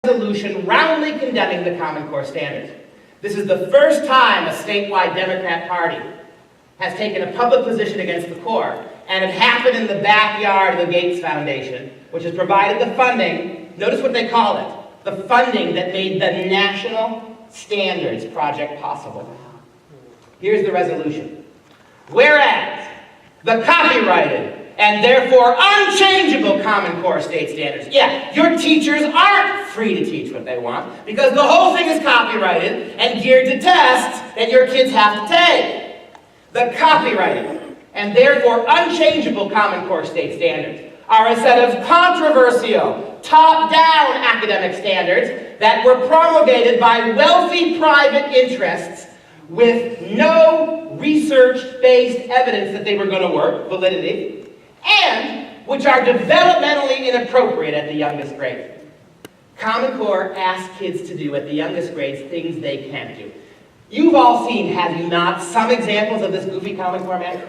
resolution roundly condemning the Common Core standards. This is the first time a statewide Democrat party has taken a public position against the core, and it happened in the backyard of the Gates Foundation, which has provided the funding, notice what they call it, the funding that made the National Standards Project possible. Here's the resolution. Whereas the copyrighted and therefore unchangeable Common Core state standards. Yeah, your teachers aren't free to teach what they want because the whole thing is copyrighted and geared to tests that your kids have to take. The copyrighted and therefore unchangeable Common Core state standards are a set of controversial, top-down academic standards that were promulgated by wealthy private interests with no research-based evidence that they were going to work, validity, and which are developmentally inappropriate at the youngest grade. Common Core asks kids to do at the youngest grades things they can't do. You've all seen, have you not, some examples of this goofy Common Core math?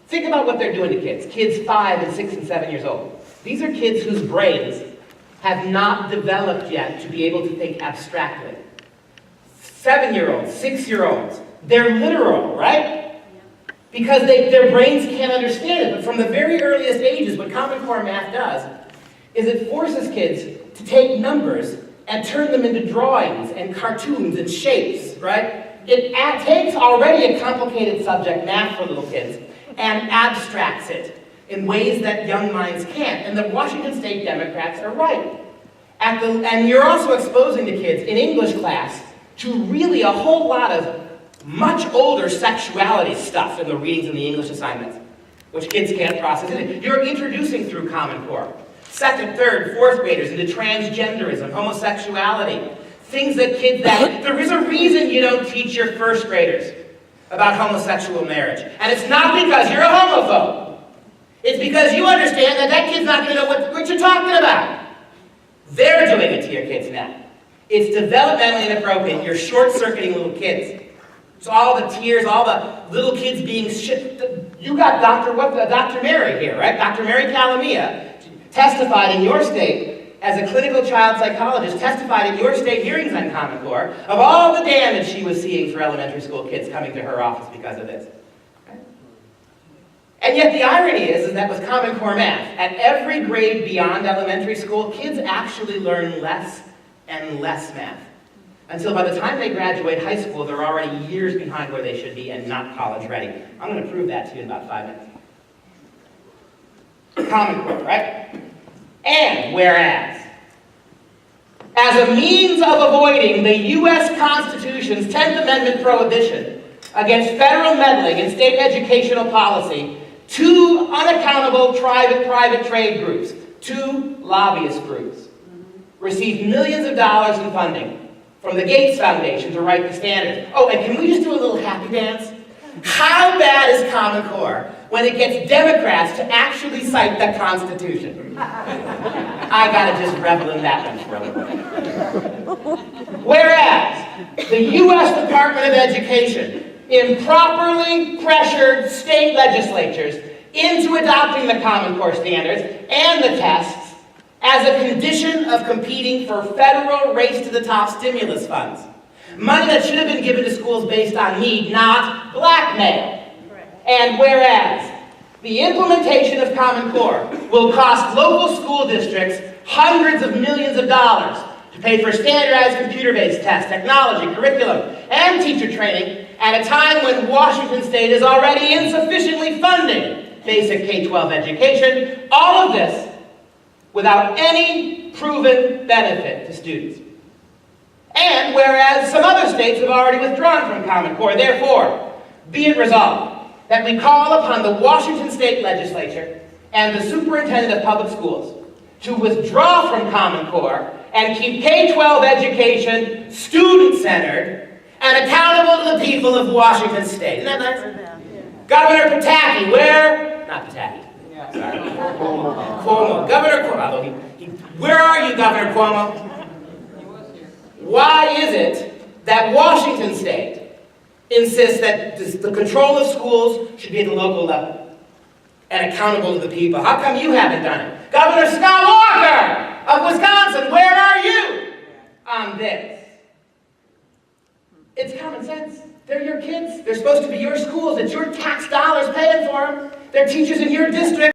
Think about what they're doing to kids. Kids 5 and 6 and 7 years old. These are kids whose brains have not developed yet to be able to think abstractly. 7-year-olds, 6-year-olds, they're literal, right? Because their brains can't understand it. But from the very earliest ages, what Common Core math does is it forces kids to take numbers and turn them into drawings and cartoons and shapes, right? It takes already a complicated subject, math for little kids, and abstracts it in ways that young minds can't. And the Washington State Democrats are right. And you're also exposing the kids in English class to really a whole lot of much older sexuality stuff in the readings and the English assignments, which kids can't process. You're introducing through Common Core 2nd, 3rd, 4th graders into transgenderism, homosexuality, things that kids there is a reason you don't teach your 1st graders about homosexual marriage. And it's not because you're a homophobe. It's because you understand that that kid's not going to know what you're talking about. They're doing it to your kids now. It's developmentally inappropriate. You're short-circuiting little kids. So all the tears, all the little kids being you got Dr. Mary here, right? Dr. Mary Calamia testified in your state as a clinical child psychologist, testified in your state hearings on Common Core of all the damage she was seeing for elementary school kids coming to her office because of this. Okay? And yet the irony is that with Common Core math, at every grade beyond elementary school, kids actually learn less and less math. Until by the time they graduate high school, they're already years behind where they should be and not college ready. I'm going to prove that to you in about 5 minutes. Common Core, right? And whereas, as a means of avoiding the U.S. Constitution's 10th Amendment prohibition against federal meddling in state educational policy, 2 unaccountable private trade groups, 2 lobbyist groups, received millions of dollars in funding from the Gates Foundation to write the standards. Oh, and can we just do a little happy dance? How bad is Common Core when it gets Democrats to actually cite the Constitution? I gotta just revel in that one for a little bit. Whereas the U.S. Department of Education improperly pressured state legislatures into adopting the Common Core standards and the tests as a condition of competing for federal race-to-the-top stimulus funds. Money that should have been given to schools based on need, not blackmail. And whereas the implementation of Common Core will cost local school districts hundreds of millions of dollars to pay for standardized computer-based tests, technology, curriculum, and teacher training at a time when Washington State is already insufficiently funding basic K-12 education, all of this without any proven benefit to students. And whereas some other states have already withdrawn from Common Core, therefore, be it resolved that we call upon the Washington State Legislature and the Superintendent of Public Schools to withdraw from Common Core and keep K-12 education student-centered and accountable to the people of Washington State. Isn't that nice? Governor Pataki, where? Not Pataki. Sorry. Cuomo. Governor Cuomo. Where are you, Governor Cuomo? Why is it that Washington State insists that the control of schools should be at the local level and accountable to the people? How come you haven't done it? Governor Scott Walker of Wisconsin, where are you? They're your kids. They're supposed to be your schools. It's your tax dollars paying for them. They're teachers in your district.